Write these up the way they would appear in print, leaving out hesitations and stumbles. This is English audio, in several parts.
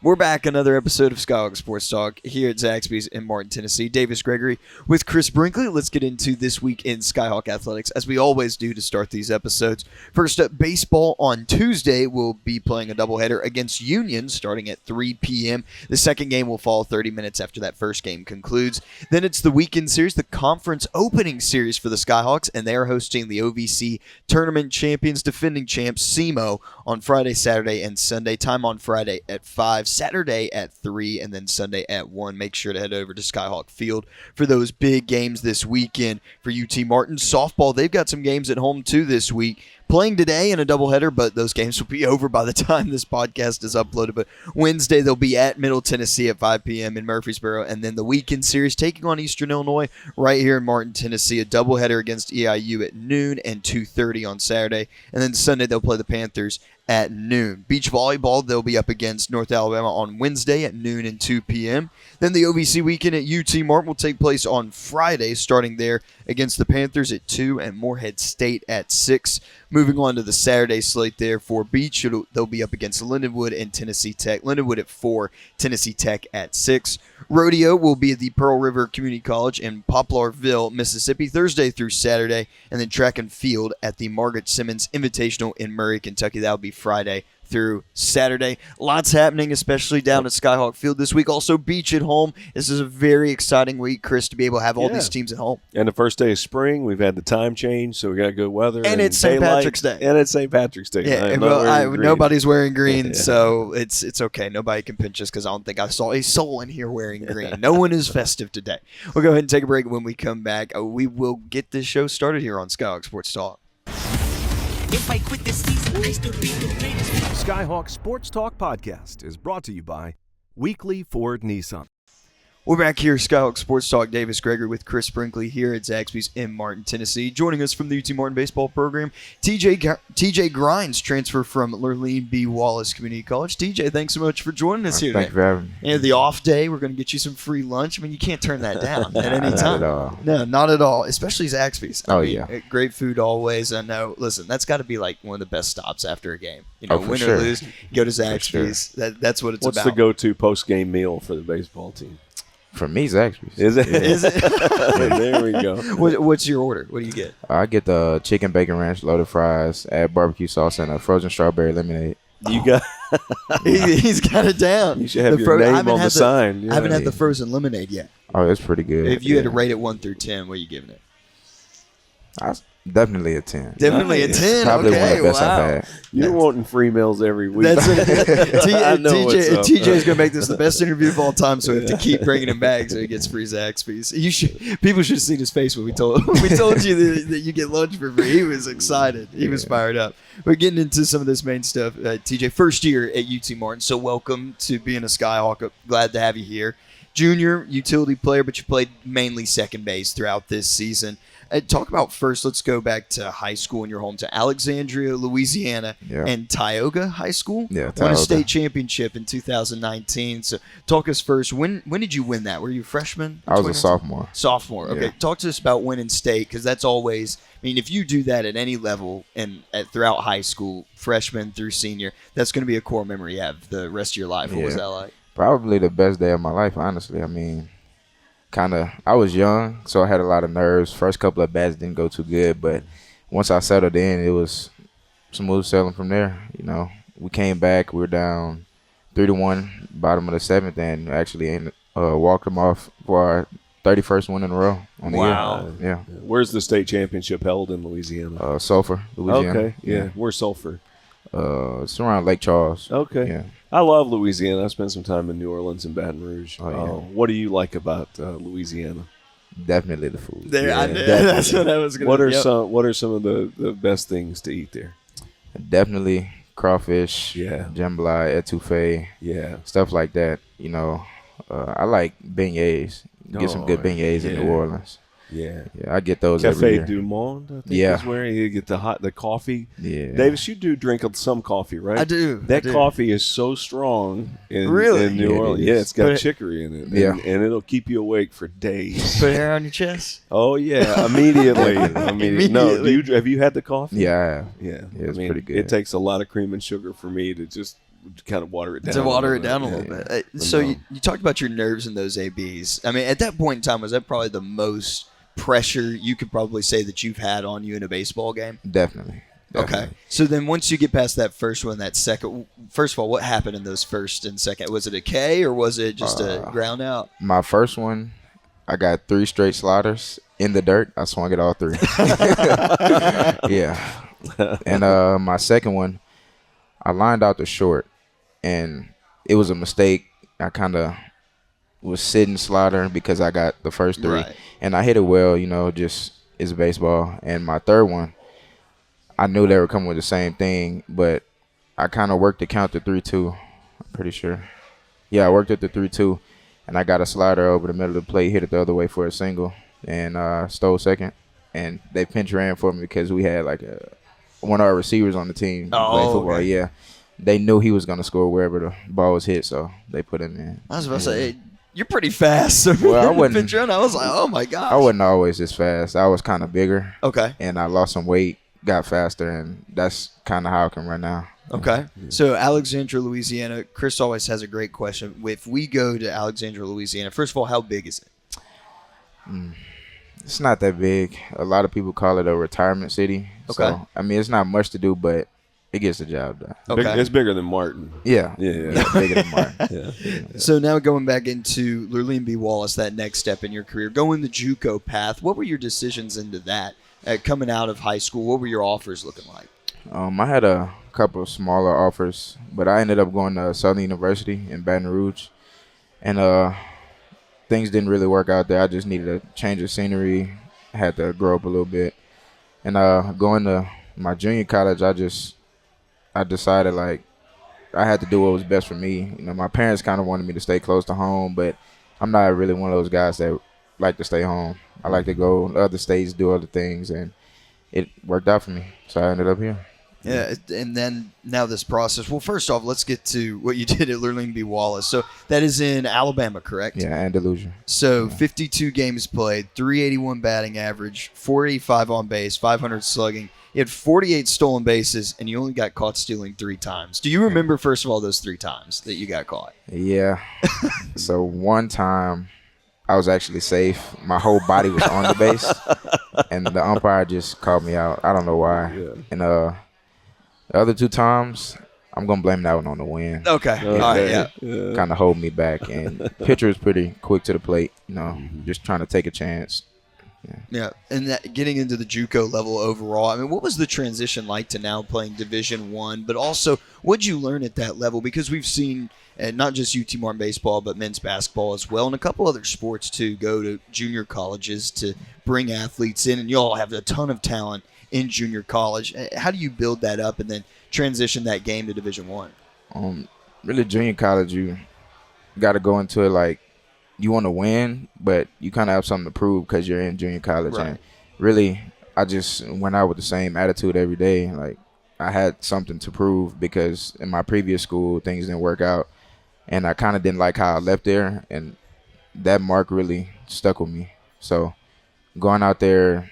We're back, another episode of Skyhawk Sports Talk here at Zaxby's in Martin, Tennessee. Davis Gregory with Chris Brinkley. Let's get into this week in Skyhawk Athletics, as we always do to start these episodes. First up, baseball on Tuesday will be playing a doubleheader against Union starting at 3 p.m. The second game will fall 30 minutes after that first game concludes. Then it's the weekend series, the conference opening series for the Skyhawks, and they are hosting the OVC tournament champions, defending champs, SEMO, on Friday, Saturday, and Sunday. Time on Friday at 5. Saturday at 3, and then Sunday at 1. Make sure to head over to Skyhawk Field for those big games this weekend. For UT Martin softball, they've got some games at home too this week. Playing today in a doubleheader, but those games will be over by the time this podcast is uploaded. But Wednesday, they'll be at Middle Tennessee at 5 p.m. in Murfreesboro. And then the weekend series taking on Eastern Illinois right here in Martin, Tennessee. A doubleheader against EIU at noon and 2:30 on Saturday. And then Sunday, they'll play the Panthers at noon. Beach volleyball, they'll be up against North Alabama on Wednesday at noon and 2 p.m. Then the OVC weekend at UT Martin will take place on Friday, starting there against the Panthers at 2 and Morehead State at 6. Moving on to the Saturday slate there for Beach, they'll be up against Lindenwood and Tennessee Tech. Lindenwood at 4, Tennessee Tech at 6. Rodeo will be at the Pearl River Community College in Poplarville, Mississippi, Thursday through Saturday. And then track and field at the Margaret Simmons Invitational in Murray, Kentucky. That'll be Friday through Saturday. Lots happening, especially down at Skyhawk Field this week. Also, Beach at home. This is a very exciting week, Chris, to be able to have all these teams at home. And the first day of spring, we've had the time change, so we got good weather. And it's St. Patrick's Day. And it's St. Patrick's Day. Yeah, nobody's wearing green, so it's okay. Nobody can pinch us because I don't think I saw a soul in here wearing green. No one is festive today. We'll go ahead and take a break. When we come back, we will get this show started here on Skyhawk Sports Talk. If I quit this season, I still be the greatest. Skyhawk Sports Talk Podcast is brought to you by Weekly Ford Nissan. We're back here, Skyhawk Sports Talk. Davis Gregory with Chris Brinkley here at Zaxby's in Martin, Tennessee. Joining us from the UT Martin baseball program, TJ Grines, transfer from Lurleen B. Wallace Community College. TJ, thanks so much for joining us here today. Thanks for having me. And the off day, we're going to get you some free lunch. I mean, you can't turn that down at any time. Not at all. No, not at all, especially Zaxby's. Yeah. Great food always. I know, listen, that's got to be like one of the best stops after a game. You know, win sure. or lose, go to Zaxby's. Sure. That's what it's What's about. What's the go-to post-game meal for the baseball team? For me, Zaxby's. Is it? Yeah. Is it? There we go. What's your order? What do you get? I get the chicken bacon ranch, loaded fries, add barbecue sauce, and a frozen strawberry lemonade. You got. He's got it down. You should have your name on the sign. Yeah. I haven't had the frozen lemonade yet. Oh, it's pretty good. If you had to rate it 1 through 10, what are you giving it? Definitely a 10. Definitely a 10. Probably okay, one of the best wow. I've had. You're wanting free meals every week. That's it. I know what's up. TJ's going to make this the best interview of all time, so we have to keep bringing him back so he gets free Zaxby's. People should have seen his face when we told you that you get lunch for free. He was excited. He was fired up. We're getting into some of this main stuff. TJ, first year at UT Martin, so welcome to being a Skyhawk. Glad to have you here. Junior utility player, but you played mainly second base throughout this season. Talk about first, let's go back to high school in your hometown, Alexandria, Louisiana, and Tioga High School. Yeah, Won a Tioga. state championship in 2019. So talk us first. When did you win that? Were you a freshman? I was a sophomore. Sophomore. Okay. Yeah. Talk to us about winning state, because that's always, I mean, if you do that at any level and throughout high school, freshman through senior, that's going to be a core memory you have the rest of your life. What was that like? Probably the best day of my life, honestly. I mean, I was young, so I had a lot of nerves. First couple of bats didn't go too good, but once I settled in, it was smooth sailing from there. You know, we came back, we were down 3-1, bottom of the 7th, and actually walked them off for our 31st win in a row on the Wow. year. Yeah. Where's the state championship held in Louisiana? Sulphur, Louisiana. Okay, yeah. Where's Sulphur? It's around Lake Charles. Okay. Yeah. I love Louisiana. I spent some time in New Orleans and Baton Rouge. Oh, yeah. What do you like about Louisiana? Definitely the food. That's what I was going to What are some of the best things to eat there? Definitely crawfish, jambalaya, etouffee, stuff like that. You know, I like beignets. Get some good beignets in New Orleans. Yeah, I get those every year. Cafe Du Monde, I think is where you get the coffee. Yeah, Davis, you do drink some coffee, right? I do. That coffee is so strong in New Orleans. It yeah, it's got chicory in it. Yeah, and it'll keep you awake for days. Put hair on your chest. Oh yeah, immediately. No, have you had the coffee? Yeah, I have. Yeah, it's pretty good. It takes a lot of cream and sugar for me to just kind of water it down. To water it down a little bit. So you talked about your nerves in those ABs. I mean, at that point in time, was that probably the most pressure you could probably say that you've had on you in a baseball game? Definitely. Okay. So then once you get past that first one, that second, first of all, what happened in those first and second? Was it a K or was it just a ground out? My first one, I got 3 straight sliders in the dirt. I swung it all 3. Yeah. And my second one, I lined out the short, and it was a mistake. I kind of was sitting slider because I got the first 3. Right. And I hit it well, just it's baseball. And my third one, I knew they were coming with the same thing, but I kind of worked the count to 3-2, I'm pretty sure. Yeah, I worked it to 3-2, and I got a slider over the middle of the plate, hit it the other way for a single, and stole second. And they pinch ran for me because we had like one of our receivers on the team playing football. Okay. Yeah, they knew he was going to score wherever the ball was hit, so they put him in. I was about to say, hey, you're pretty fast. So Well, I wouldn't- pinch run, I was like, oh my gosh. I wasn't always this fast. I was kind of bigger, Okay. and I lost some weight, got faster, and that's kind of how I can run now. Okay. So Alexandria, Louisiana, Chris always has a great question. If we go to Alexandria, Louisiana, first of all, how big is it? It's not that big. A lot of people call it a retirement city. Okay. So, I mean, it's not much to do, but it gets the job done. Okay. It's bigger than Martin. Yeah. Yeah. Bigger than Martin. So now going back into Lurleen B. Wallace, that next step in your career, going the JUCO path, what were your decisions into that? Coming out of high school, what were your offers looking like? I had a couple of smaller offers, but I ended up going to Southern University in Baton Rouge. And things didn't really work out there. I just needed a change of scenery. I had to grow up a little bit. And going to my junior college, I decided, like, I had to do what was best for me. My parents kind of wanted me to stay close to home, but I'm not really one of those guys that like to stay home. I like to go to other states, do other things, and it worked out for me. So I ended up here. Yeah, and then now this process. Well, first off, let's get to what you did at Lurleen B. Wallace. So that is in Alabama, correct? Yeah, Andalusia. So 52 games played, 381 batting average, 485 on base, 500 slugging. You had 48 stolen bases, and you only got caught stealing 3 times. Do you remember, first of all, those 3 times that you got caught? Yeah. So one time I was actually safe. My whole body was on the base, and the umpire just called me out. I don't know why. Yeah. And the other 2 times, I'm going to blame that one on the wind. Okay. All right, yeah. Kind of hold me back. And pitcher was pretty quick to the plate, just trying to take a chance. Yeah, and that, getting into the JUCO level overall, I mean, what was the transition like to now playing Division I? But also, what did you learn at that level? Because we've seen not just UT Martin baseball, but men's basketball as well, and a couple other sports too go to junior colleges to bring athletes in, and you all have a ton of talent in junior college. How do you build that up and then transition that game to Division I? Really, junior college, you got to go into it like you want to win, but you kind of have something to prove because you're in junior college. Right. And really, I just went out with the same attitude every day. Like, I had something to prove because in my previous school, things didn't work out. And I kind of didn't like how I left there. And that mark really stuck with me. So going out there,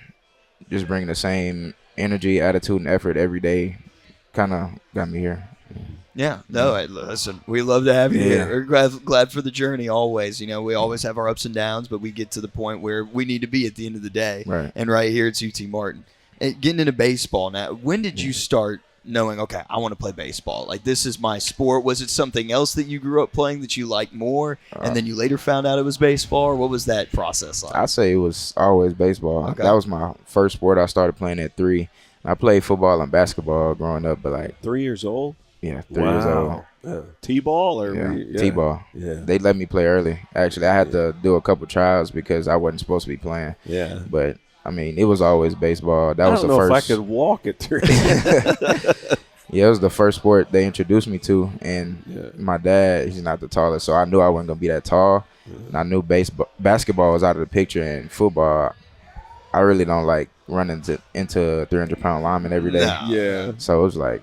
just bringing the same energy, attitude, and effort every day kind of got me here. Yeah, no, listen, we love to have you here. We're glad for the journey always. We always have our ups and downs, but we get to the point where we need to be at the end of the day. Right. And right here it's UT Martin. And getting into baseball now, when did you start knowing, okay, I want to play baseball? Like, this is my sport. Was it something else that you grew up playing that you liked more, and then you later found out it was baseball, or what was that process like? I say it was always baseball. Okay. That was my first sport. I started playing at 3. I played football and basketball growing up, but like 3 years old? Yeah, 3 years old. T-ball or T-ball. Yeah. They let me play early. Actually, I had to do a couple trials because I wasn't supposed to be playing. Yeah. But I mean, it was always baseball. That was the first. I don't know if I could walk at 3. Yeah, it was the first sport they introduced me to, and my dad, he's not the tallest, so I knew I wasn't gonna be that tall. And I knew basketball was out of the picture, and football, I really don't like running into a 300-pound lineman every day. No. Yeah. So it was like,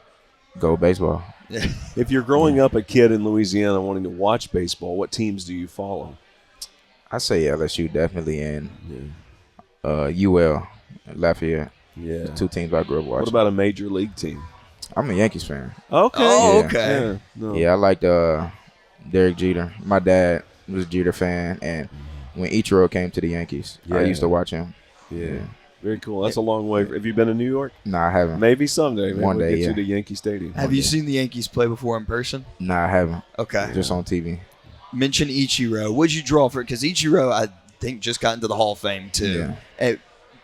go baseball. If you're growing up a kid in Louisiana wanting to watch baseball, what teams do you follow? I say LSU definitely, and UL, Lafayette. Yeah. The 2 teams I grew up watching. What about a major league team? I'm a Yankees fan. Okay. Oh, Yeah. okay. Yeah. No. Yeah, I liked Derek Jeter. My dad was a Jeter fan, and when Ichiro came to the Yankees, I Yeah. used to watch him. Yeah. Very cool. That's a long way. Have you been to New York? No, I haven't. Maybe someday. Maybe One we'll day, get yeah. you to Yankee Stadium. Have you seen the Yankees play before in person? No, I haven't. Okay. Just on TV. Mention Ichiro. What'd you draw for it? Because Ichiro, I think, just got into the Hall of Fame, too. Yeah.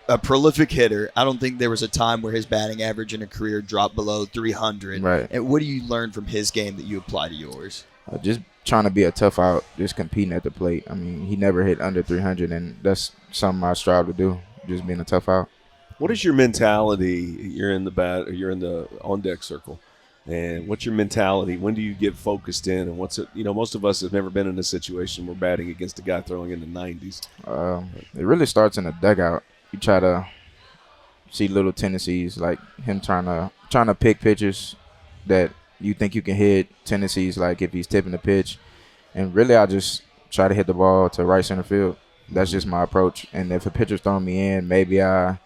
A prolific hitter. I don't think there was a time where his batting average in a career dropped below 300. Right. And what do you learn from his game that you apply to yours? Just trying to be a tough out, just competing at the plate. I mean, he never hit under 300, and that's something I strive to do, just being a tough out. What is your mentality? You're in the on deck circle, and what's your mentality? When do you get focused in, and what's it? Most of us have never been in a situation where batting against a guy throwing in the 90s. It really starts in the dugout. You try to see little tendencies, like him trying to pick pitches that you think you can hit, tendencies like if he's tipping the pitch. And really I just try to hit the ball to right center field. That's just my approach. And if a pitcher's throwing me in, maybe I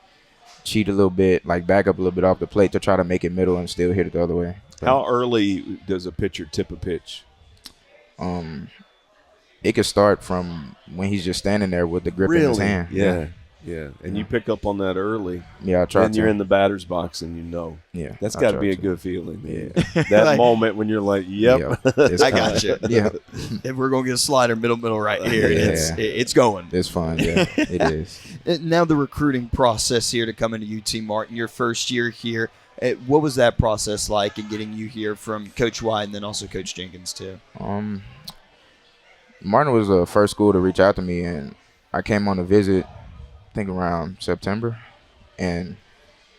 cheat a little bit, like back up a little bit off the plate to try to make it middle and still hit it the other way. How early does a pitcher tip a pitch? It could start from when he's just standing there with the grip in his hand. Yeah. And you pick up on that early. Yeah, I try Then to. you're in the batter's box and Yeah. That's I got to try be a to. good feeling. Yeah. That Like- moment when you're like, yep. It's I kinda- got you. Yeah. If we're going to get a slider middle right here, Yeah. it's going. It's fun. Yeah, it is. Now the recruiting process here to come into UT Martin, your first year here, what was that process like in getting you here from Coach White and then also Coach Jenkins too? Martin was the first school to reach out to me, and I came on a visit, I think around September, and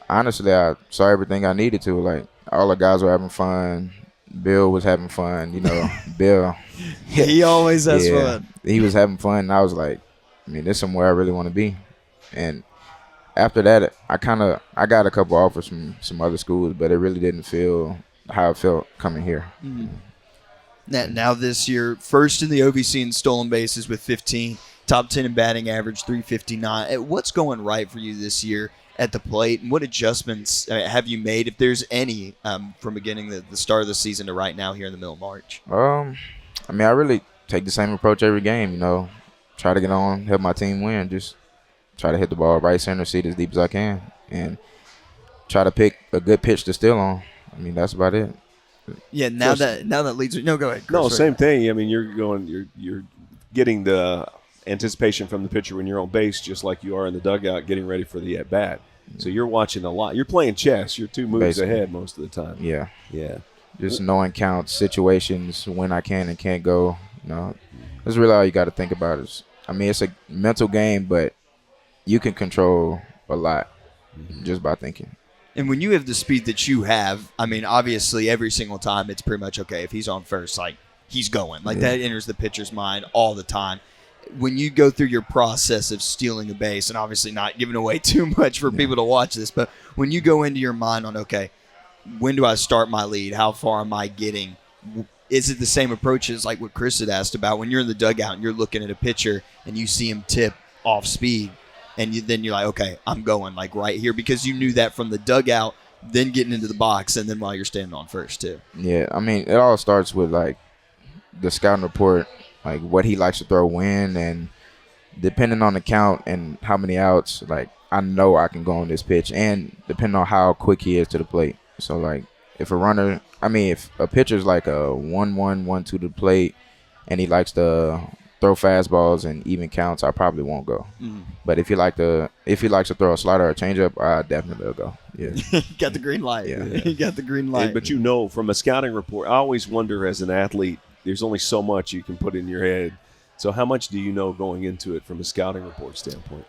honestly, I saw everything I needed to. Like, all the guys were having fun. Bill was having fun, Bill. He always has fun. He was having fun, and I was like, this is somewhere I really want to be. And after that, I got a couple offers from some other schools, but it really didn't feel how I felt coming here. Now this year, first in the OVC in stolen bases with 15, top 10 in batting average, 359. What's going right for you this year at the plate, and what adjustments have you made, if there's any, from beginning the start of the season to right now here in the middle of March? I really take the same approach every game, try to get on, help my team win, just try to hit the ball right center, see it as deep as I can, and try to pick a good pitch to steal on. That's about it. Yeah, now that leads – no, go ahead, Chris. No, same thing. You're getting the anticipation from the pitcher when you're on base, just like you are in the dugout getting ready for the at-bat. So you're watching a lot. You're playing chess. You're two moves Basically. ahead most of the time. Yeah. Yeah. Just knowing counts, situations, when I can and can't go. That's really all you got to think about. It's a mental game, but you can control a lot just by thinking. And when you have the speed that you have, obviously every single time it's pretty much, okay, if he's on first, he's going. That enters the pitcher's mind all the time. When you go through your process of stealing a base, and obviously not giving away too much for people to watch this, but when you go into your mind on, okay, when do I start my lead? How far am I getting? Is it the same approach as like what Chris had asked about when you're in the dugout and you're looking at a pitcher and you see him tip off speed? And then you're like, okay, I'm going right here, because you knew that from the dugout, then getting into the box, and then while you're standing on first too. Yeah, it all starts with the scouting report, what he likes to throw when, and depending on the count and how many outs, I know I can go on this pitch, and depending on how quick he is to the plate. So if a pitcher's like a 1-1, 1-2 to the plate, and he likes to throw fastballs and even counts, I probably won't go. But if he likes to throw a slider or a changeup, I definitely will go. Yeah. Got the green light. Yeah. You got the green light. But from a scouting report, I always wonder as an athlete, there's only so much you can put in your head. So how much do you know going into it from a scouting report standpoint?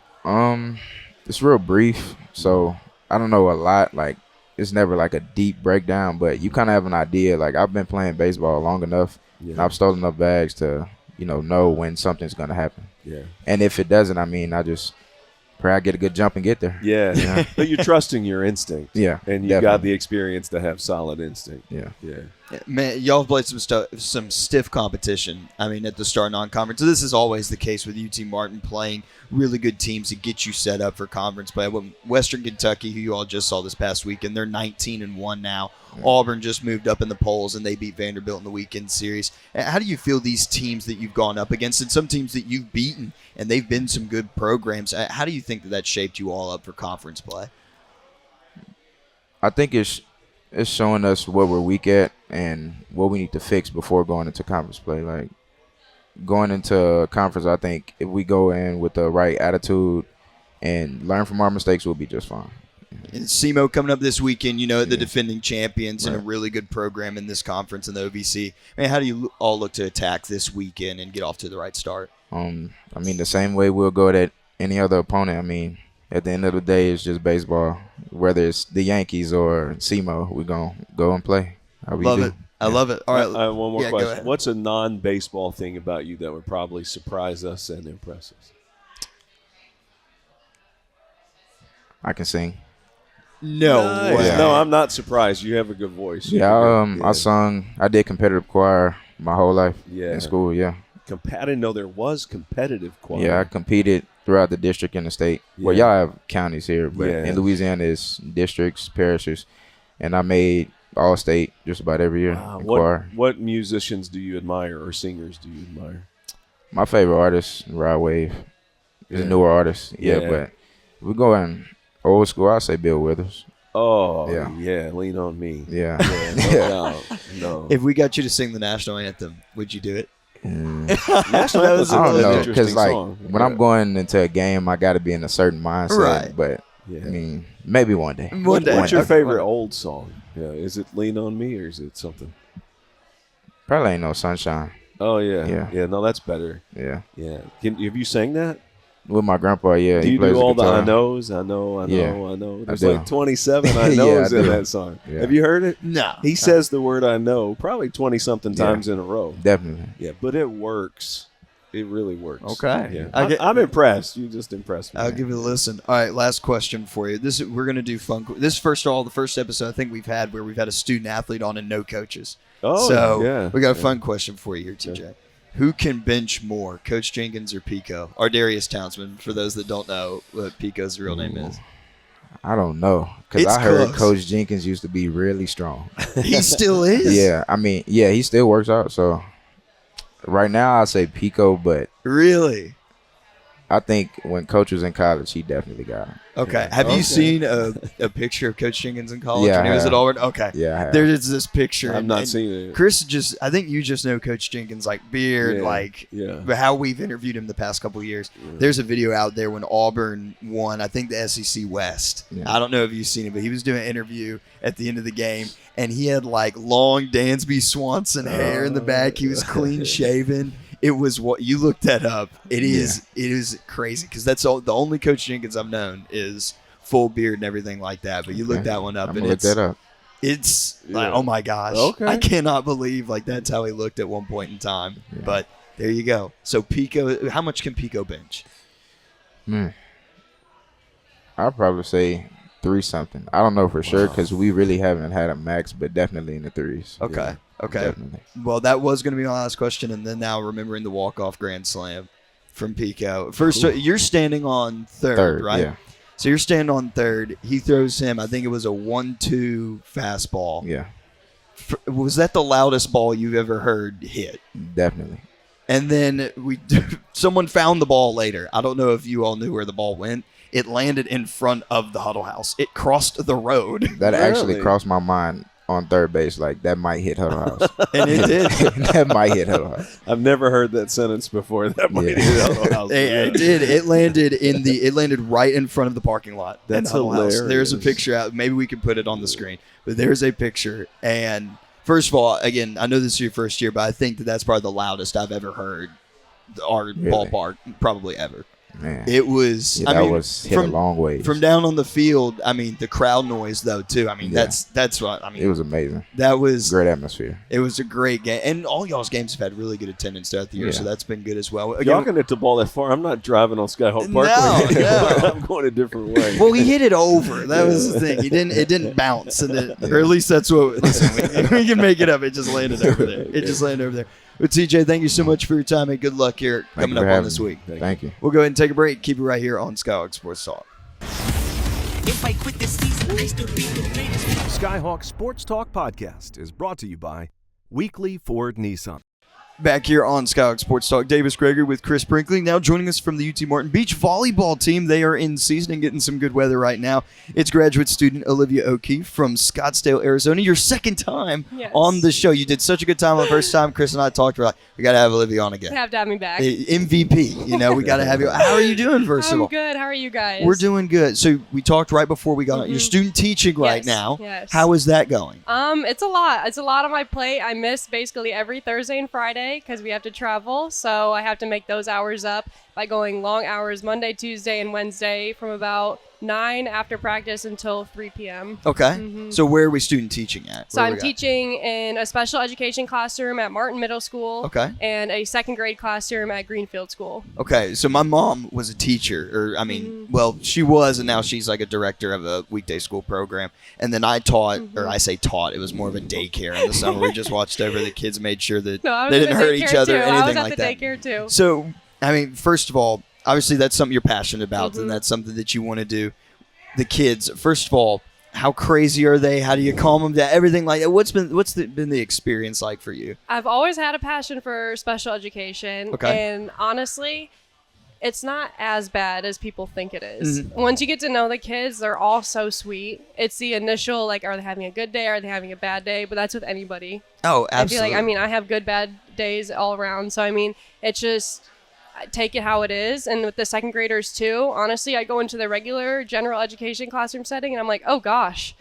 It's real brief, so I don't know a lot. It's never a deep breakdown, but you kind of have an idea. I've been playing baseball long enough, and I've stolen enough bags to know when something's going to happen. Yeah. And if it doesn't, I just pray I get a good jump and get there. Yeah. But you're trusting your instinct. Yeah, And you definitely. got the experience to have solid instinct. Yeah. Yeah. Man, y'all have played some stiff competition. I mean, at the start non-conference. So this is always the case with UT Martin playing really good teams to get you set up for conference play. Western Kentucky, who you all just saw this past weekend, they're 19-1 now. Auburn just moved up in the polls, and they beat Vanderbilt in the weekend series. How do you feel these teams that you've gone up against and some teams that you've beaten, and they've been some good programs, how do you think that shaped you all up for conference play? I think it's showing us what we're weak at and what we need to fix before going into conference play. Like, going into conference, I think if we go in with the right attitude and learn from our mistakes, we'll be just fine. And SEMO coming up this weekend, the defending champions and a really good program in this conference in the OVC. Man, how do you all look to attack this weekend and get off to the right start? I mean, the same way we'll go at any other opponent. I mean, at the end of the day, it's just baseball. Whether it's the Yankees or SEMO, we're going to go and play. Love it. I love it. All right. I have one more Go question. ahead. What's a non-baseball thing about you that would probably surprise us and impress us? I can sing. No way. No, I'm not surprised. You have a good voice. I did competitive choir my whole life in school, I didn't know there was competitive choir. Yeah, I competed throughout the district and the state. Yeah. Well, y'all have counties here, but in Louisiana it's districts, parishes, and I made all-state just about every year in choir. What musicians do you admire or singers do you admire? My favorite artist, Rod Wave. He's a newer artist. But we're going old school. I'll say Bill Withers. Oh, yeah, Lean on Me. Yeah. No. If we got you to sing the national anthem, would you do it? National Anthem's I don't know, because when I'm going into a game, I got to be in a certain mindset. Right. But I mean, maybe one day. What's your favorite old song? Yeah, is it Lean on Me or is it something? Probably Ain't No Sunshine. Oh yeah. No, that's better. Yeah. Have you sang that? With my grandpa, yeah. Do he you plays do all guitar. the I knows? I know. There's do. like 27 I knows I in do. that song. Yeah. Have you heard it? No. He says the word I know probably 20-something times in a row. Definitely. Yeah, but it works. It really works. Okay. Yeah. I'm impressed. You just impressed me. I'll give it a listen. All right, last question for you. We're going to do fun. This first of all, the first episode I think we've had where we've had a student athlete on and no coaches. Oh, so yeah. we got a fun question for you here, TJ. Yeah. Who can bench more, Coach Jenkins or Pico? Or Darius Townsend, for those that don't know what Pico's real name is. I don't know. Because I heard Coach Jenkins used to be really strong. He still is? Yeah. I mean, he still works out. So right now I'll say Pico, but really? I think when Coach was in college, he definitely got him. Okay. Have you seen a picture of Coach Jenkins in college Yeah, when he was at Auburn? Okay. Yeah, I have. There's this picture. I've not seen it. Chris I think you just know Coach Jenkins, like beard, but how we've interviewed him the past couple of years. Yeah. There's a video out there when Auburn won, I think, the SEC West. Yeah. I don't know if you've seen it, but he was doing an interview at the end of the game, and he had like long Dansby Swanson hair in the back. He was clean shaven. It was what you looked that up. It is crazy because that's the only Coach Jenkins I've known is full beard and everything like that. But you look that one up, I'm gonna look that up. It's like, oh my gosh, I cannot believe like that's how he looked at one point in time. Yeah. But there you go. So Pico, how much can Pico bench? I'll probably say 3-something. I don't know for sure because we really haven't had a max, but definitely in the 3s. Okay. Yeah. Okay. Definitely. Well, that was going to be my last question, and then now remembering the walk-off grand slam from Pico. First, you're standing on third, right? Yeah. So you're standing on third. He throws him, I think it was a 1-2 fastball. Yeah. Was that the loudest ball you've ever heard hit? Definitely. And then someone found the ball later. I don't know if you all knew where the ball went. It landed in front of the huddle house. It crossed the road. That actually crossed my mind on third base. Like, that might hit huddle house. And it did. That might hit huddle house. I've never heard that sentence before. That might hit huddle house. It did. It landed right in front of the parking lot. That's hilarious. There's a picture out. Maybe we can put it on the screen. But there's a picture. And first of all, again, I know this is your first year, but I think that's probably the loudest I've ever heard our ballpark, probably ever. Man. It was. Yeah, that was hit a long way. From down on the field. I mean, the crowd noise though too. I mean, that's what I mean. It was amazing. That was great atmosphere. It was a great game, and all y'all's games have had really good attendance throughout the year, so that's been good as well. Y'all can hit the ball that far. I'm not driving on Skyhawk Parkway. No. I'm going a different way. Well, he hit it over. That was the thing. It didn't bounce, or at least that's what. Listen, we can make it up. It just landed over there. It just landed over there. But TJ, thank you so much for your time and good luck here coming up on this week. Thank you. We'll go ahead and take a break. Keep it right here on Skyhawk Sports Talk. If I quit this season, I still be the greatest. Skyhawk Sports Talk podcast is brought to you by Weekly Ford Nissan. Back here on Skyhawk Sports Talk, Davis Gregory with Chris Brinkley. Now joining us from the UT Martin Beach volleyball team. They are in season and getting some good weather right now. It's graduate student Olivia O'Keefe from Scottsdale, Arizona. Your second time on the show. You did such a good time the first time. Chris and I talked about, we got to have Olivia on again. You have to have me back. MVP. We got to have you. How are you doing, first of all? I'm good. How are you guys? We're doing good. So we talked right before we got on. You're student teaching right now. Yes. How is that going? It's a lot. It's a lot on my plate. I miss basically every Thursday and Friday because we have to travel, so I have to make those hours up by going long hours Monday, Tuesday, and Wednesday from about 9 after practice until 3 p.m. Okay. So where are we student teaching at? So I'm teaching in a special education classroom at Martin Middle School and a second grade classroom at Greenfield School. Okay, so my mom was a teacher, well, she was, and now she's like a director of a weekday school program. And then I taught, or I say taught, it was more of a daycare in the summer. We just watched over the kids, made sure that they didn't hurt each other or anything like that. I was at the daycare too. So, I mean, first of all, obviously that's something you're passionate about, and that's something that you want to do. The kids, first of all, how crazy are they? How do you calm them down? Everything like that. What's been the experience like for you? I've always had a passion for special education, and honestly, it's not as bad as people think it is. Once you get to know the kids, they're all so sweet. It's the initial, like, are they having a good day? Are they having a bad day? But that's with anybody. Oh, absolutely. I feel like, I have good, bad days all around. So, it's just, I take it how it is. And with the second graders, too, honestly, I go into the regular general education classroom setting, and I'm like, oh, gosh.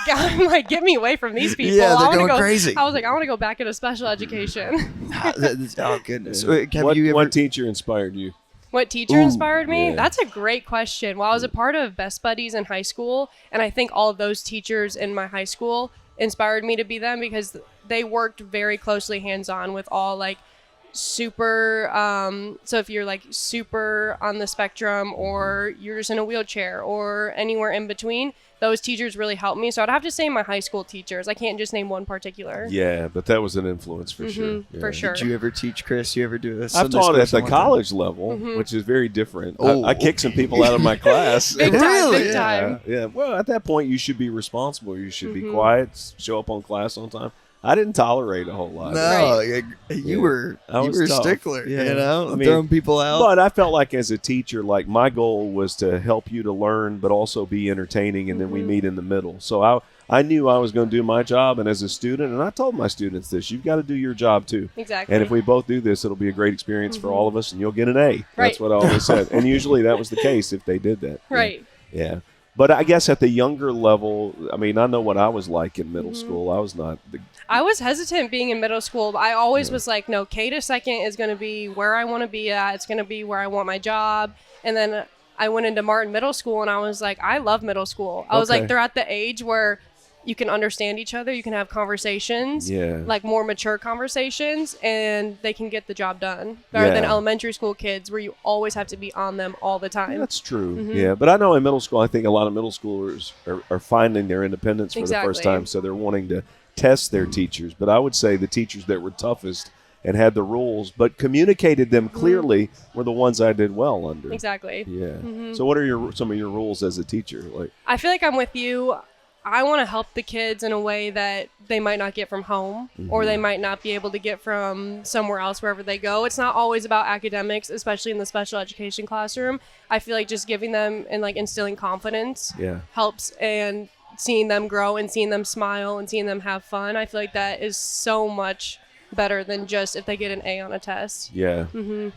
I'm like, get me away from these people. Yeah, they're going crazy. I was like, I want to go back into special education. Oh, goodness. What teacher inspired you? What teacher inspired me? That's a great question. Well, I was a part of Best Buddies in high school, and I think all of those teachers in my high school inspired me to be them because they worked very closely hands-on with all, like, super, so if you're, like, super on the spectrum or you're just in a wheelchair or anywhere in between, those teachers really helped me. So I'd have to say my high school teachers. I can't just name one particular. Yeah, but that was an influence for sure. Yeah. For sure. Did you ever teach, Chris? You ever do this? I've taught at the college level, which is very different. I kicked some people out of my class. Big time. Yeah. Well, at that point, you should be responsible. You should be quiet, show up on class on time. I didn't tolerate a whole lot. No, you were a stickler, throwing people out. But I felt like as a teacher, like my goal was to help you to learn, but also be entertaining, and then we meet in the middle. So I knew I was going to do my job, and as a student, and I told my students this, you've got to do your job too. Exactly. And if we both do this, it'll be a great experience for all of us, and you'll get an A. That's what I always said. And usually that was the case if they did that. Right. Yeah. But I guess at the younger level, I know what I was like in middle school. I was not I was hesitant being in middle school, but I always was like, no, K to second is going to be where I want to be at. It's going to be where I want my job. And then I went into Martin Middle School, and I was like, I love middle school. I was like, they're at the age where you can understand each other. You can have conversations, like more mature conversations, and they can get the job done better than elementary school kids where you always have to be on them all the time. That's true. Yeah, but I know in middle school, I think a lot of middle schoolers are finding their independence for the first time, so they're wanting to test their teachers. But I would say the teachers that were toughest and had the rules but communicated them clearly were the ones I did well under. Exactly. Yeah. So what are some of your rules as a teacher? Like, I feel like I'm with you. I want to help the kids in a way that they might not get from home or they might not be able to get from somewhere else wherever they go. It's not always about academics, especially in the special education classroom. I feel like just giving them and like instilling confidence helps, and seeing them grow and seeing them smile and seeing them have fun. I feel like that is so much better than just if they get an A on a test. Yeah.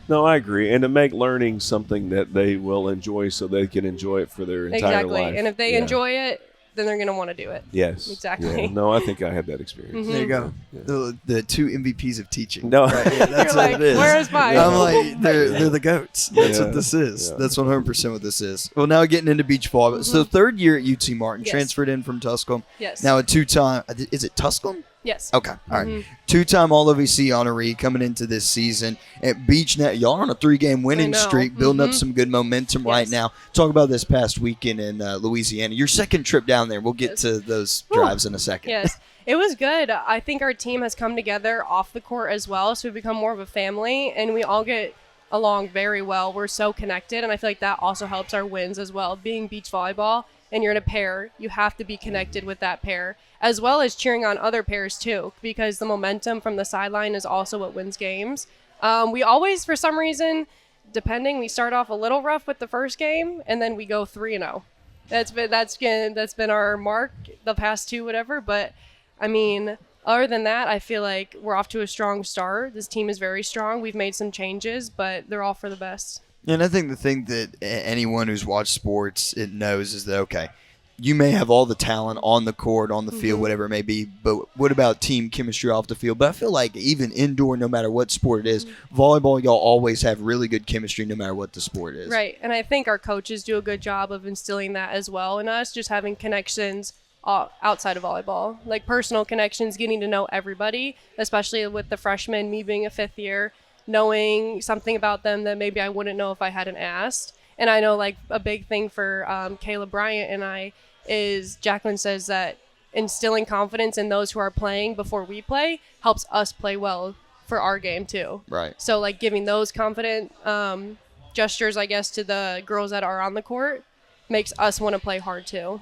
No, I agree. And to make learning something that they will enjoy so they can enjoy it for their entire life. And if they enjoy it, then they're going to want to do it. Yes. Exactly. Yeah. No, I think I had that experience. There you go. Yeah. The two MVPs of teaching. No. Right? Yeah, that's You're what like, it is. where's mine? I'm like, they're the goats. That's Yeah. what this is. Yeah. That's 100% what this is. Well, now getting into beach volleyball. So third year at UT Martin, Yes. transferred in from Tusculum. Yes. Now a two-time, is it Tusculum? Yes. Okay, all right. Two-time All-OVC honoree coming into this season at Beach Net. Y'all are on a 3-game winning know. streak, building up some good momentum right Yes. now. Talk about this past weekend in Louisiana. Your second trip down there. We'll get to those drives in a second. Yes. It was good. I think our team has come together off the court as well, so we've become more of a family, and we all get along very well. We're so connected, and I feel like that also helps our wins as well. Being beach volleyball, and you're in a pair, you have to be connected with that pair, as well as cheering on other pairs too, because the momentum from the sideline is also what wins games. We always, for some reason, we start off a little rough with the first game, and then we go 3-0. That's been our mark the past two, whatever. But I mean, other than that, I feel like we're off to a strong start. This team is very strong. We've made some changes, but they're all for the best. And I think the thing that anyone who's watched sports it knows is that, okay, you may have all the talent on the court, on the field, whatever it may be, but what about team chemistry off the field? But I feel like even indoor, no matter what sport it is, volleyball, y'all always have really good chemistry no matter what the sport is. Right, and I think our coaches do a good job of instilling that as well in us, just having connections outside of volleyball, like personal connections, getting to know everybody, especially with the freshmen, me being a fifth year, knowing something about them that maybe I wouldn't know if I hadn't asked. And I know like a big thing for Kayla, Bryant, and I is Jacqueline says that instilling confidence in those who are playing before we play helps us play well for our game too. Right. So like giving those confident gestures, I guess, to the girls that are on the court makes us want to play hard too.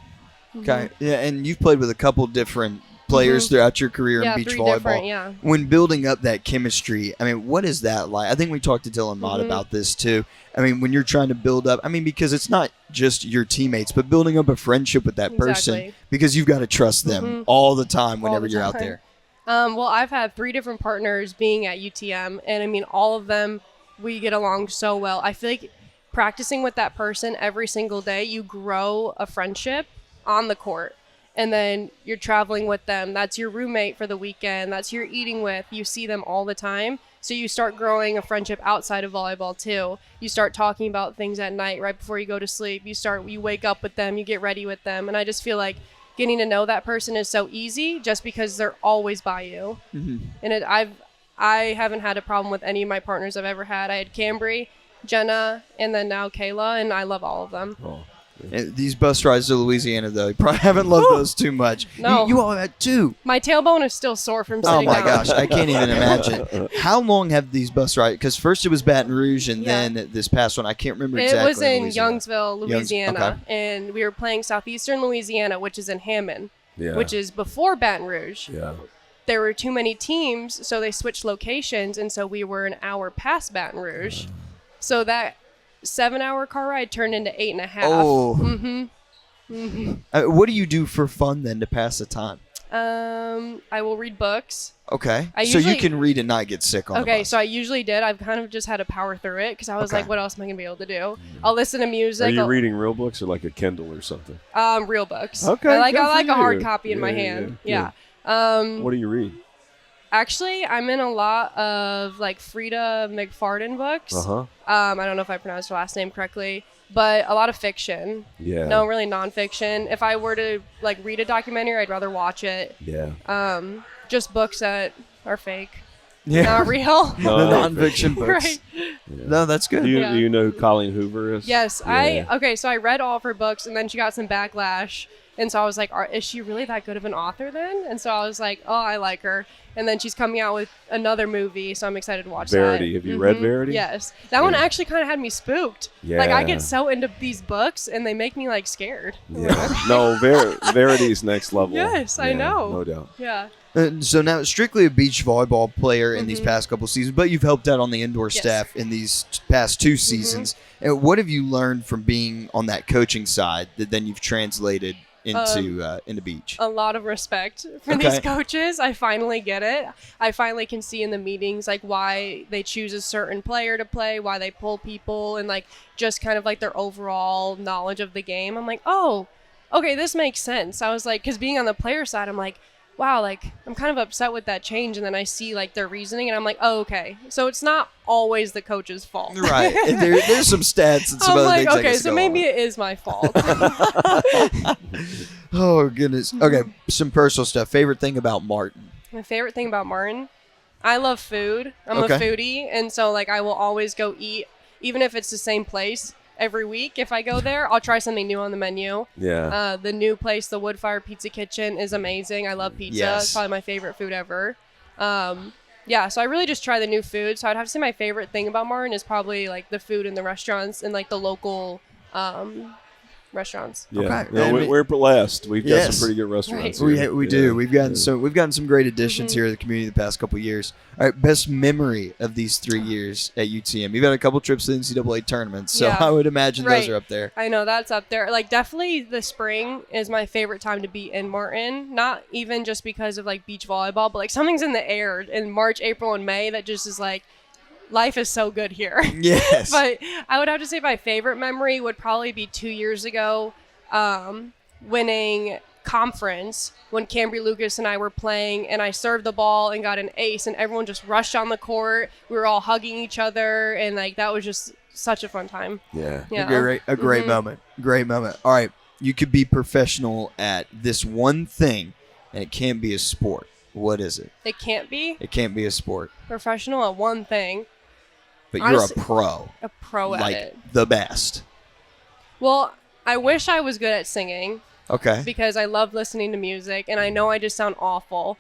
Okay. Yeah, and you've played with a couple different players throughout your career in beach 3 volleyball. different, yeah. When building up that chemistry, I mean, what is that like? I think we talked to Dylan Mott about this too. I mean, when you're trying to build up, I mean, because it's not just your teammates, but building up a friendship with that person Exactly. because you've got to trust them all the time All whenever the you're out time. there. Well, I've had 3 different partners being at UTM, and I mean, all of them, we get along so well. I feel like practicing with that person every single day, you grow a friendship on the court. And then you're traveling with them. That's your roommate for the weekend. That's who you're eating with. You see them all the time. So you start growing a friendship outside of volleyball too. You start talking about things at night right before you go to sleep. You wake up with them. You get ready with them. And I just feel like getting to know that person is so easy just because they're always by you. And I haven't had a problem with any of my partners I've ever had. I had Cambry, Jenna, and then now Kayla, and I love all of them. Oh. And these bus rides to Louisiana, though, you probably haven't loved those too much. No. You all had 2. My tailbone is still sore from Oh sitting my down. gosh, I can't even imagine. How long have these bus rides? Because first it was Baton Rouge, and Yeah. then this past one, I can't remember It exactly. was in Louisiana. Youngsville, Louisiana, okay. and we were playing Southeastern Louisiana, which is in Hammond, Yeah. which is before Baton Rouge. Yeah. There were too many teams, so they switched locations, and so we were an hour past Baton Rouge. So that 7-hour car ride turned into 8.5. Oh. What do you do for fun then to pass the time? I will read books. Okay. I So you usually- can read and not get sick on the Okay, bus. so I usually did. I've kind of just had to power through it because I was Okay. like, what else am I going to be able to do? I'll listen to music. Are you I'll- reading real books or like a Kindle or something? Real books. Okay, I like good a for hard you. copy in my Yeah, hand. yeah, Yeah. What do you read? Actually, I'm in a lot of like Frida McFarden books. I don't know if I pronounced her last name correctly, but a lot of fiction. Yeah. No, really nonfiction. If I were to like read a documentary, I'd rather watch it. Yeah. Just books that are fake, Yeah. not real. No, The nonfiction books. Right. No, that's good. Do you, Yeah. do you know who Colleen Hoover is? Yes, Yeah. So I read all of her books, and then she got some backlash, and so I was like, is she really that good of an author then? And so I was like, oh, I like her. And then she's coming out with another movie, so I'm excited to watch Verity. that. Have you read Verity? Yes. That one Yeah. actually kind of had me spooked. Like, I Yeah. get so into these books, and they make me, like, scared. Yeah. No, Verity's next level. Yes, I Yeah, know. No doubt. Yeah. So now strictly a beach volleyball player in these past couple seasons, but you've helped out on the indoor Yes. staff in these past 2 seasons. And what have you learned from being on that coaching side that then you've translated into beach? A lot of respect for Okay. these coaches. I finally get it. I finally can see in the meetings like why they choose a certain player to play, why they pull people, and like just kind of like their overall knowledge of the game. I'm like, oh, okay, this makes sense. I was like, because being on the player side, I'm like, wow, like I'm kind of upset with that change, and then I see like their reasoning, and I'm like, oh, okay, so it's not always the coach's fault. Right. And there's some stats and some I'm other like, things. that okay, can so go maybe on. it is my fault. Oh goodness. Okay, some personal stuff. Favorite thing about Martin? My favorite thing about Martin, I love food. I'm Okay. a foodie, and so like I will always go eat, even if it's the same place every week. If I go there, I'll try something new on the menu. Yeah. The new place, the Woodfire Pizza Kitchen, is amazing. I love pizza. Yes. It's probably my favorite food ever. Yeah, so I really just try the new food. So I'd have to say my favorite thing about Martin is probably like the food in the restaurants and like the local restaurants. Yeah. Okay. No, And we're blessed. We've got Yes. some pretty good restaurants. Right. here. We Yeah. do. We've gotten some great additions here to the community the past couple of years. All right, best memory of these 3 years at UTM. You've had a couple trips to the NCAA tournaments, so Yeah. I would imagine those Right. are up there. I know that's up there. Like definitely the spring is my favorite time to be in Martin. Not even just because of like beach volleyball, but like something's in the air in March, April, and May that just is like life is so good here. Yes. But I would have to say my favorite memory would probably be 2 years ago, winning conference when Cambry Lucas and I were playing, and I served the ball and got an ace, and everyone just rushed on the court. We were all hugging each other, and like that was just such a fun time. Yeah. Yeah. A great moment. Great moment. All right, you could be professional at this one thing, and it can't be a sport. What is it? It can't be It can't be a sport, professional at one thing, but Honestly, you're a pro, a pro at like it. the best. Well, I wish I was good at singing Okay. because I love listening to music, and I know I just sound awful.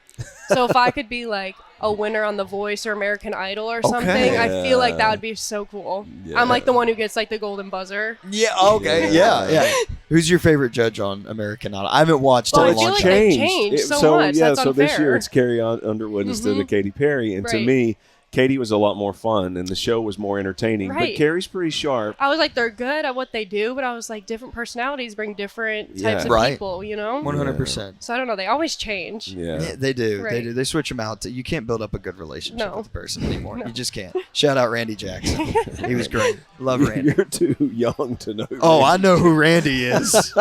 So if I could be like a winner on The Voice or American Idol or something, I feel like that would be so cool. Yeah. I'm like the one who gets like the golden buzzer. Yeah. Okay. Yeah. Who's your favorite judge on American Idol? I haven't watched Well, it I in a feel long like time. they've changed so much. Yeah, That's so this year unfair. it's Carrie Underwood instead of Katy Perry, and to Right. me, Katie was a lot more fun, and the show was more entertaining. Right. But Carrie's pretty sharp. I was like, they're good at what they do, but I was like, different personalities bring different types Yeah. of Right. people, you know? 100%. So I don't know. They always change. Yeah. Yeah, they do. They Right. do. They switch them out. You can't build up a good relationship No. with a person anymore. You just can't. Shout out Randy Jackson. He was great. Love Randy. You're too young to know. Oh, I Randy. know who Randy is.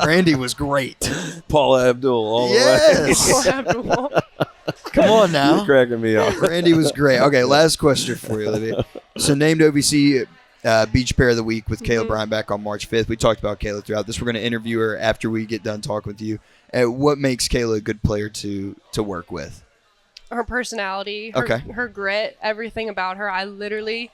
Randy was great. Paula Abdul all Yes. the way. Come on You're now. cracking me up. Randy was great. Okay, last question for you, Olivia. So named OVC Beach Pair of the Week with Kayla Bryant back on March 5th. We talked about Kayla throughout this. We're going to interview her after we get done talking with you. What makes Kayla a good player to work with? Her personality, Okay. her grit, everything about her. I literally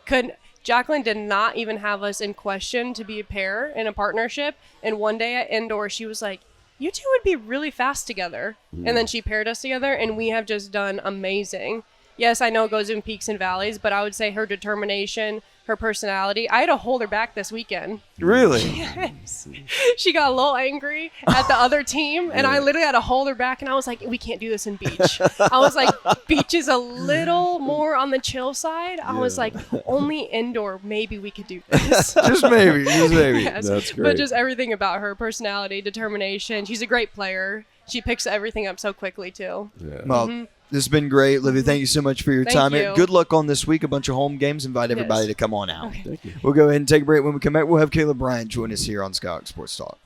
couldn't. Jacqueline did not even have us in question to be a pair in a partnership. And one day at indoor, she was like, you two would be really fast together. And then she paired us together, and we have just done amazing. Yes, I know it goes in peaks and valleys, but I would say her determination, her personality. I had to hold her back this weekend. Really? Yes. She got a little angry at the other team, and I literally had to hold her back, and I was like, we can't do this in beach. I was like, beach is a little more on the chill side. I was like, only indoor, maybe we could do this. Just maybe. Just maybe. Yes. That's great. But just everything about her personality, determination. She's a great player. She picks everything up so quickly, too. Yeah. Well, this has been great. Olivia, thank you so much for your Thank time. you. Good luck on this week. A bunch of home games. Invite everybody Yes. to come on out. Okay. Thank you. We'll go ahead and take a break. When we come back, we'll have Kayla Bryant join us here on Skyhawk Sports Talk.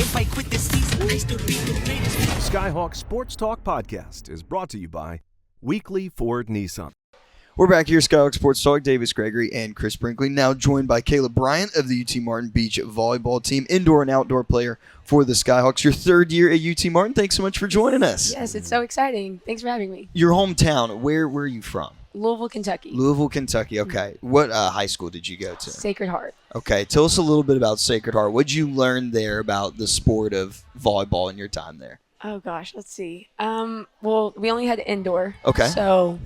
If I quit this season, I still be the greatest. Skyhawk Sports Talk podcast is brought to you by Weekly Ford Nissan. We're back here, Skyhawk Sports Talk. Davis Gregory and Chris Brinkley, now joined by Kayla Bryant of the UT Martin Beach Volleyball team, indoor and outdoor player for the Skyhawks. Your third year at UT Martin. Thanks so much for joining us. Yes, it's so exciting. Thanks for having me. Your hometown, where are you from? Louisville, Kentucky. Louisville, Kentucky. Okay. What high school did you go to? Sacred Heart. Okay. Tell us a little bit about Sacred Heart. What did you learn there about the sport of volleyball in your time there? Oh gosh, let's see. Well, we only had indoor. Okay. So,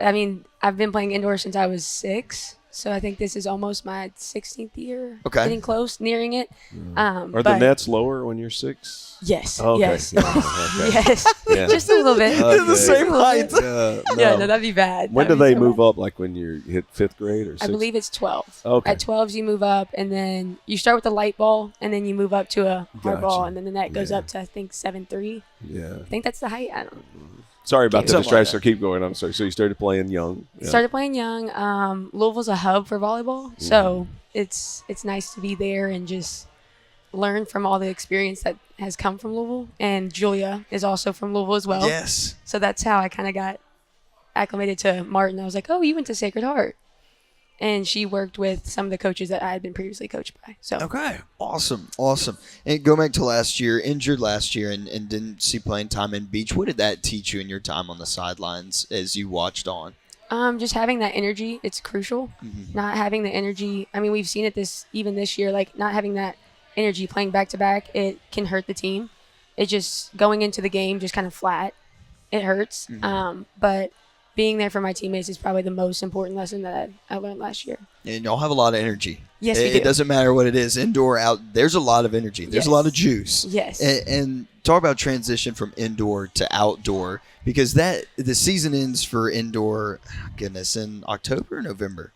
I mean, I've been playing indoor since I was 6. So I think this is almost my 16th year. Okay. Getting close, nearing it. Are the but- nets lower when you're 6? Yes. Okay. Yes. Yeah, Yes. okay. Yes. Yeah. Just a little bit. They're the Okay. same height. Yeah, no, that'd be bad. When do That'd be they so move bad. up? Like when you hit 5th grade or 6th? I believe it's 12. Okay. At 12s, you move up, and then you start with a light ball, and then you move up to a hard Gotcha. ball, and then the net goes Yeah. up to, I think, 7-3. Yeah. I think that's the height. I don't know. Sorry about the Something like distraction. that. Keep going. I'm sorry. So you started playing young. Yeah. Started playing young. Louisville's a hub for volleyball, so it's nice to be there and just learn from all the experience that has come from Louisville. And Julia is also from Louisville as well. Yes. So that's how I kind of got acclimated to Martin. I was like, oh, you went to Sacred Heart. And she worked with some of the coaches that I had been previously coached by. So Okay. Awesome. And going back to last year, injured last year and didn't see playing time in Beach. What did that teach you in your time on the sidelines as you watched on? just having that energy, it's crucial. Not having the energy, I mean, we've seen it this year, like not having that energy playing back to back, it can hurt the team. It just going into the game just kind of flat. It hurts. But being there for my teammates is probably the most important lesson that I learned last year. And y'all have a lot of energy. Yes, we do. It doesn't matter what it is, indoor, out. There's a lot of energy. There's a lot of juice. Yes. And talk about transition from indoor to outdoor, because the season ends for indoor, goodness, in October or November?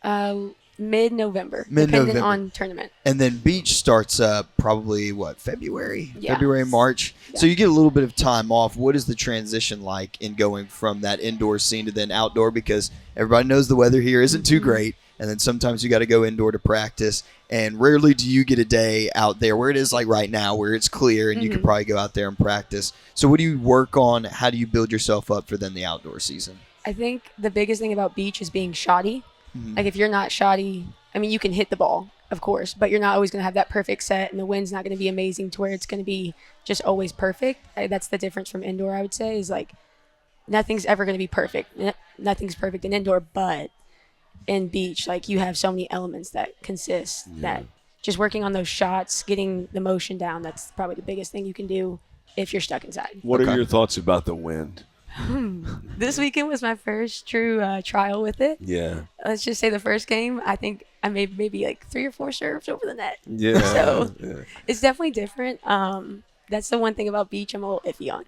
Mid-November, Mid-November. depending on tournament. And then beach starts probably, February? Yeah. February, March. Yeah. So you get a little bit of time off. What is the transition like in going from that indoor scene to then outdoor? Because everybody knows the weather here isn't too great. And then sometimes you got to go indoor to practice. And rarely do you get a day out there where it is like right now, where it's clear and you can probably go out there and practice. So what do you work on? How do you build yourself up for then the outdoor season? I think the biggest thing about beach is being shoddy. Like if you're not shoddy, I mean, you can hit the ball, of course, but you're not always going to have that perfect set, and the wind's not going to be amazing to where it's going to be just always perfect. That's the difference from indoor, I would say, is like nothing's ever going to be perfect. Nothing's perfect in indoor, but in beach, like you have so many elements that consist that just working on those shots, getting the motion down, that's probably the biggest thing you can do if you're stuck inside. What are your thoughts about the wind? This weekend was my first true trial with it. Yeah. Let's just say the first game, I think I made maybe like 3 or 4 serves over the net. Yeah. So it's definitely different. That's the one thing about beach I'm a little iffy on.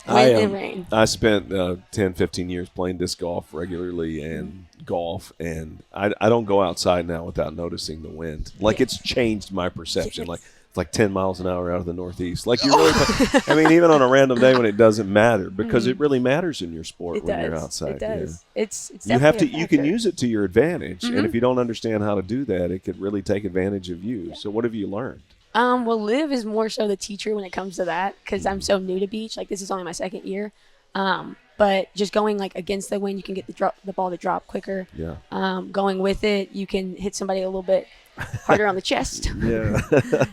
Wind and rain. I spent 10, 15 years playing disc golf regularly and golf, and I don't go outside now without noticing the wind. Like it's changed my perception. Like it's like 10 miles an hour out of the northeast. Like you really, I mean, even on a random day when it doesn't matter, because it really matters in your sport when you're outside. It does. Yeah. It's You have to. definitely a You can factor. use it to your advantage, and if you don't understand how to do that, it could really take advantage of you. So what have you learned? Well, Liv is more so the teacher when it comes to that because I'm so new to beach. Like this is only my second year. But just going like against the wind, you can get the ball to drop quicker. Yeah. Going with it, you can hit somebody a little bit harder on the chest. Yeah.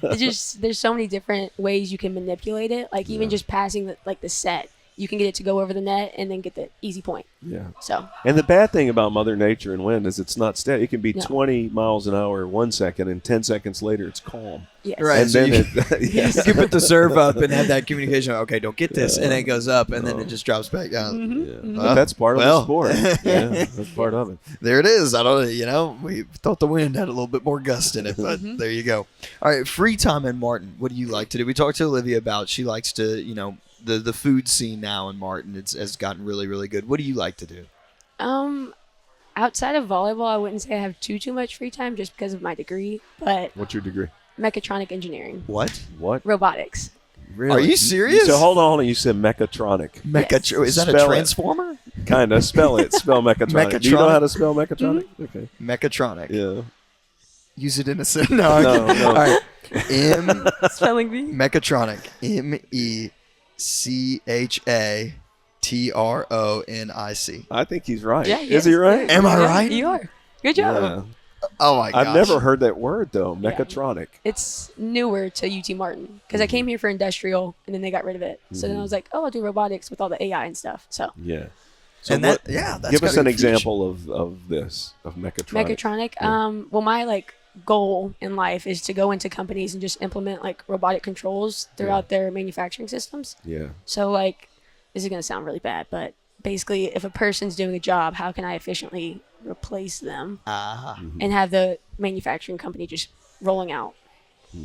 There's so many different ways you can manipulate it. Like even just passing the set, you can get it to go over the net and then get the easy point. Yeah. So. And the bad thing about Mother Nature and wind is it's not steady. It can be No. 20 miles an hour 1 second, and 10 seconds later it's calm. Yes. Right. And so then you, yeah. you put the serve up and have that communication. Okay, don't get this. And then it goes up and then it just drops back down. Yeah. But that's part of the sport. Yeah, that's part of it. There it is. I don't, we thought the wind had a little bit more gust in it, but there you go. All right, free time in Martin. What do you like to do? We talked to Olivia about she likes to, the food scene now in Martin has gotten really, really good. What do you like to do? Outside of volleyball, I wouldn't say I have too much free time just because of my degree, but What's your degree? mechatronic engineering, What? robotics. Really? Are you serious? So hold on. You said mechatronic. Is that a Spell it. transformer? Kind of. Spell it. Spell mechatronic. Do you know how to spell mechatronic? Okay. Mechatronic. Yeah. Use it in a sentence. No. No. All right. Spelling bee. Mechatronic. Mechatronic. I think he's right. Yeah, Is he right? Am I Yeah, right? You are. Good job. Yeah. Oh my gosh. I've never heard that word though. Mechatronic. It's newer to UT Martin because I came here for industrial and then they got rid of it. So then I was like, oh, I'll do robotics with all the AI and stuff. So Yeah. So And what, that's give us gotta an be huge. example of mechatronic. mechatronic. Well, my goal in life is to go into companies and just implement robotic controls throughout their manufacturing systems. Yeah. So this is gonna sound really bad, but basically, if a person's doing a job, how can I efficiently replace them and have the manufacturing company just rolling out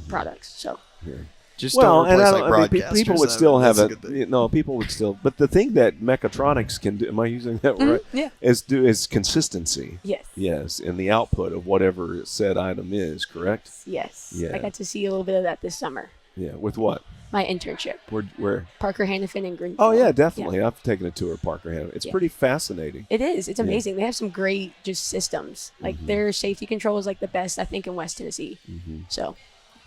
products? So Just Well, don't and replace I don't, I mean, broadcasters. people would still have That's it. good thing. No, people would still. But the thing that mechatronics can do, am I using that right? yeah. Is consistency. Yes. Yes, in the output of whatever said item is, correct? Yes. Yeah. I got to see a little bit of that this summer. Yeah. With what? My internship, Where? Parker Hannafin and Green. Oh yeah, definitely. I've taken a tour of Parker Hannah. It's Yeah. pretty fascinating. It is. It's amazing. They have some great just systems. Their safety control is the best I think in West Tennessee. So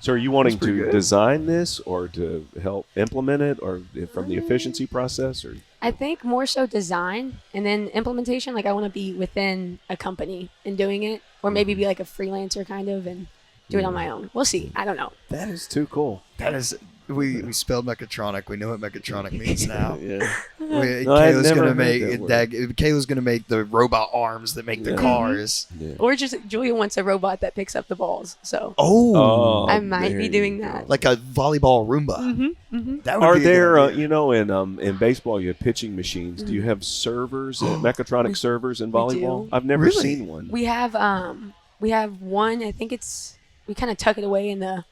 So are you wanting pretty to good. design this or to help implement it or from the efficiency process? Or I think more so design and then implementation. Like I want to be within a company and doing it, or maybe be like a freelancer kind of and do it on my own. We'll see. I don't know. that is too cool. That is, we spelled mechatronic. We know what mechatronic means now. Yeah. No, I'd Kayla's never gonna heard make that Kayla's gonna make the robot arms that make the Yeah. cars. Yeah. Or just Julia wants a robot that picks up the balls. So Oh, I might there be you doing go. that. like a volleyball Roomba. That would Are be a good there, idea. in baseball, you have pitching machines. Do you have servers, mechatronic servers in volleyball? do. I've never Really? seen one. We have one. I think we kind of tuck it away in the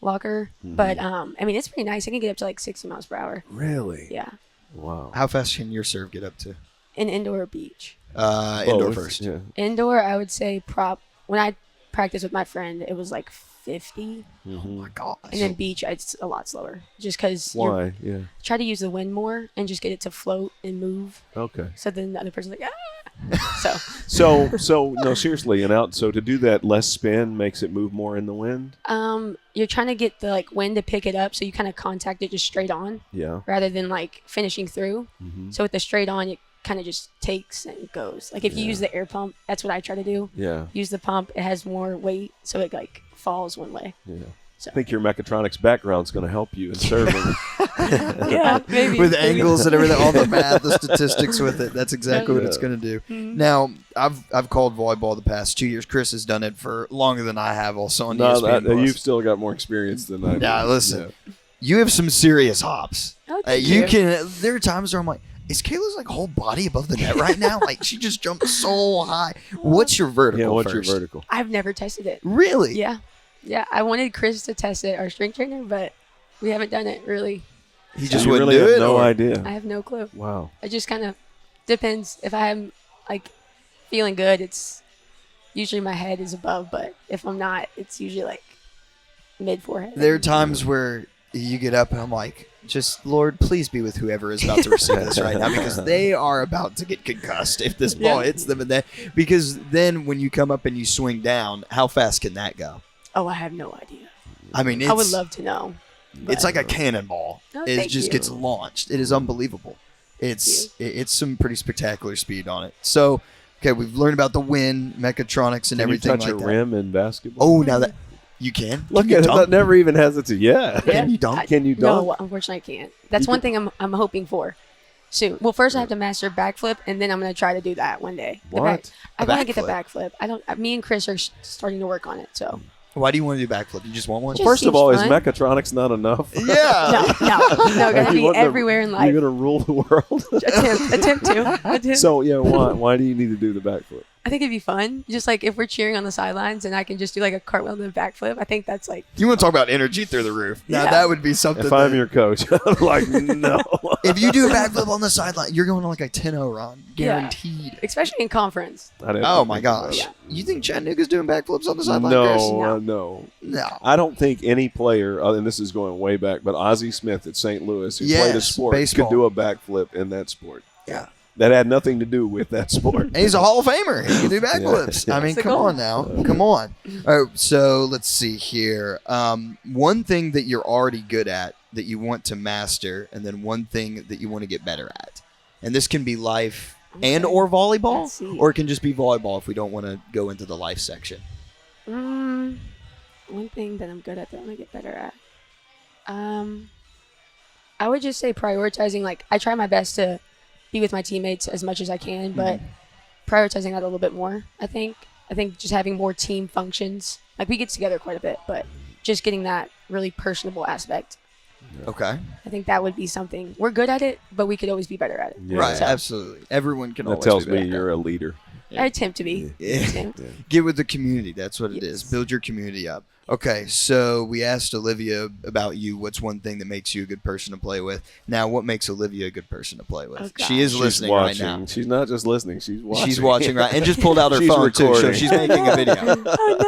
locker, but I mean it's pretty nice. It can get up to like 60 miles per hour. Really? Yeah, Wow. How fast can your serve get up to? in indoor or beach. Indoor Both, first. Yeah. Indoor, I would say when I practiced with my friend, it was like 50, Oh my gosh. and then beach, it's a lot slower, just because Why? Yeah. try to use the wind more and just get it to float and move. Okay. So then the other person's like, So So no, seriously, so to do that, less spin makes it move more in the wind. you're trying to get the like wind to pick it up, so you kind of contact it just straight on Yeah. rather than like finishing through. Mm-hmm. So with the straight on, it kind of just takes and goes. Like if you use the air pump, that's what I try to do. Yeah. Use the pump; it has more weight, so it like falls one way. Yeah. So I think your mechatronics background's going to help you in serving. yeah, maybe With maybe. angles and everything, all the math, the statistics with it. That's exactly what it's going to do. Now, I've called volleyball the past 2 years. Chris has done it for longer than I have, also on No, ESPN Plus. you've still got more experience than I do. Yeah, listen. You have some serious hops. Oh, thank You you. can. There are times where I'm like, is Kayla's like whole body above the net right now? Like she just jumped so high. What's your vertical? Yeah, what's first? your vertical? I've never tested it. Really? Yeah. I wanted Chris to test it, our strength trainer, but we haven't done it really. He just you wouldn't really do have it. no or- idea. I have no clue. Wow. It just kind of depends. If I'm like feeling good, it's usually my head is above, but if I'm not, it's usually like mid forehead. There are times where you get up and I'm like, just Lord, please be with whoever is about to receive this right now, because they are about to get concussed if this ball hits them. And then, because then when you come up and you swing down, how fast can that go? Oh, I have no idea. I mean, I would love to know. it's like a cannonball. Oh, It thank just you. gets launched. It is unbelievable. It's some pretty spectacular speed on it. So, okay, we've learned about the wind, mechatronics, and Can you everything touch like a that. rim in basketball? Oh, now that you can. Look Can you at it. dunk? That never even hesitate. Yeah. Yeah. Can you dunk? Can you dunk? No, unfortunately, I can't. That's one thing I'm hoping for soon. Well, first I have to master backflip, and then I'm gonna try to do that one day. The What? I A want to get the backflip? backflip. I don't. Me and Chris are starting to work on it. So Why do you want to do backflip? You just want one? Just First of seems all, is fun. mechatronics not enough? Yeah. no, gotta You be want to- everywhere in life. You're going to rule the world. attempt to. So, yeah, why do you need to do the backflip? I think it'd be fun. Just like if we're cheering on the sidelines and I can just do like a cartwheel and a backflip. I think that's like You want to talk about energy through the roof? Now Yeah. that would be something. If I'm that- your coach, I'm like, no. if you do a backflip on the sideline, you're going on like a 10-0 run, Yeah. guaranteed. especially in conference. I didn't Oh think my about gosh! it. You think Chattanooga's doing backflips on the sideline? Chris? No. No. I don't think any player, and this is going way back, but Ozzie Smith at St. Louis, who played a Yes, sport, baseball. could do a backflip in that sport. Yeah. That had nothing to do with that sport. And he's a Hall of Famer. He can do backflips. Yeah. I mean, That's the come goal. on now. Come on. All right, so let's see here. One thing that you're already good at that you want to master, and then one thing that you want to get better at. And this can be life and or volleyball, Let's see. or it can just be volleyball if we don't want to go into the life section. One thing that I'm good at that I want to get better at. I would just say prioritizing. Like I try my best to be with my teammates as much as I can, but prioritizing that a little bit more. I think just having more team functions. Like we get together quite a bit, but just getting that really personable aspect. Okay. I think that would be something. We're good at it, but we could always be better at it. Yeah. Right, So, absolutely. Everyone can That always tells be me better. you're a leader. I attempt to be. Yeah. Attempt. Get with the community. That's what it is. Yes. Build your community up. Okay, so we asked Olivia about you. What's one thing that makes you a good person to play with? Now, what makes Olivia a good person to play with? Oh, She is She's listening watching. right now. She's not just listening. She's watching. She's watching right, and just pulled out her She's phone too. So recording. she's making a video.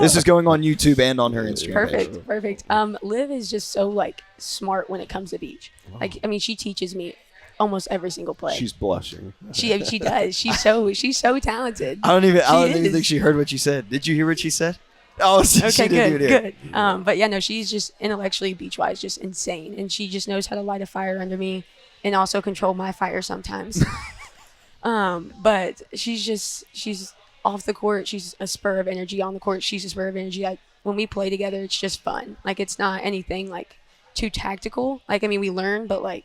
This is going on YouTube and on her Instagram. page. Perfect. Liv is just so like smart when it comes to beach. Like I mean, she teaches me almost every single play. She's blushing. She does. She's so talented. I don't even is. think she heard what you said. Did you hear what she said? Oh, she Okay, did good, it. good. But yeah, no, she's just intellectually, beach-wise, just insane, and she just knows how to light a fire under me, and also control my fire sometimes. But she's off the court. She's a spur of energy. On the court, she's a spur of energy. When we play together, it's just fun. Like, it's not anything like too tactical. Like, I mean, we learn, but like,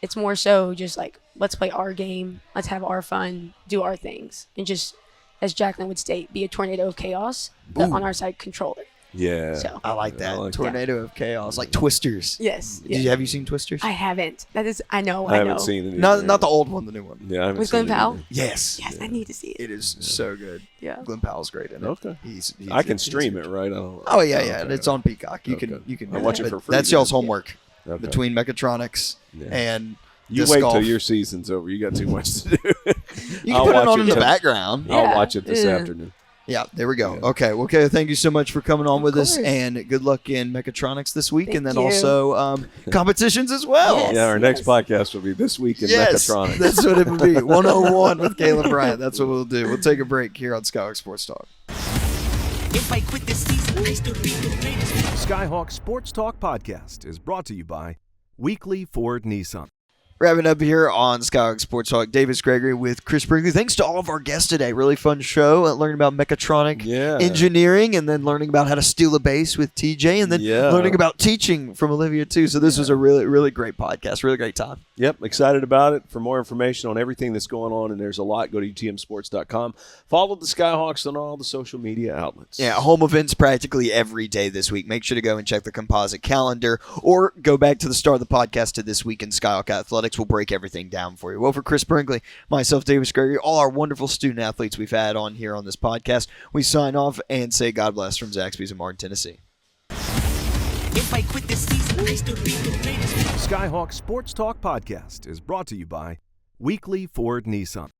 it's more so just like, let's play our game. Let's have our fun, do our things, and just, as Jacqueline would state, be a tornado of chaos, but on our side, control it. Yeah. So I like that. I like Tornado of chaos, like Twisters. yes, Have you seen Twisters? I haven't. That is, I know. I haven't seen it. Not either. the old one, the new one. Yeah, I haven't With seen Glenn it Powell? either. Yes. Yes, I need to see it. It is so good. Yeah. Glenn Powell's great in it. Okay. He's I can he's stream good. it, right? Oh yeah, yeah. Okay. It's on Peacock. You Okay. can I'll watch it but for free That's then. y'all's homework Okay. between mechatronics Yeah. and You disc wait golf. till your season's over. You got too much to do. You can I'll put it watch on in the till- background. Yeah. I'll watch it this Yeah. afternoon. Yeah, there we go. Yeah. Okay, well, Kayla, thank you so much for coming on with us, course. and good luck in mechatronics this week, Thank and then you. also competitions as well. Yes. Yeah, our next podcast will be This Week in Yes, Mechatronics. that's what it will be. 101 with Kayla Bryant. That's what we'll do. We'll take a break here on Skyhawk Sports Talk. If I quit this season, I still be the greatest. Skyhawk Sports Talk Podcast is brought to you by Weekly Ford Nissan. Wrapping up here on Skyhawk Sports Talk, Davis Gregory with Chris Brinkley. Thanks to all of our guests today. Really fun show. Learning about mechatronic engineering, and then learning about how to steal a base with TJ, and then learning about teaching from Olivia too. So this was a really, really great podcast. Really great time. Yep, excited about it. For more information on everything that's going on, and there's a lot, go to utmsports.com. Follow the Skyhawks on all the social media outlets. Yeah, home events practically every day this week. Make sure to go and check the composite calendar, or go back to the start of the podcast to This Week in Skyhawk Athletics. We'll break everything down for you. Well, for Chris Brinkley, myself, Davis Gregory, all our wonderful student athletes we've had on here on this podcast, we sign off and say God bless from Zaxby's in Martin, Tennessee. If I quit this season, I still be the greatest. Skyhawk Sports Talk Podcast is brought to you by Weekly Ford Nissan.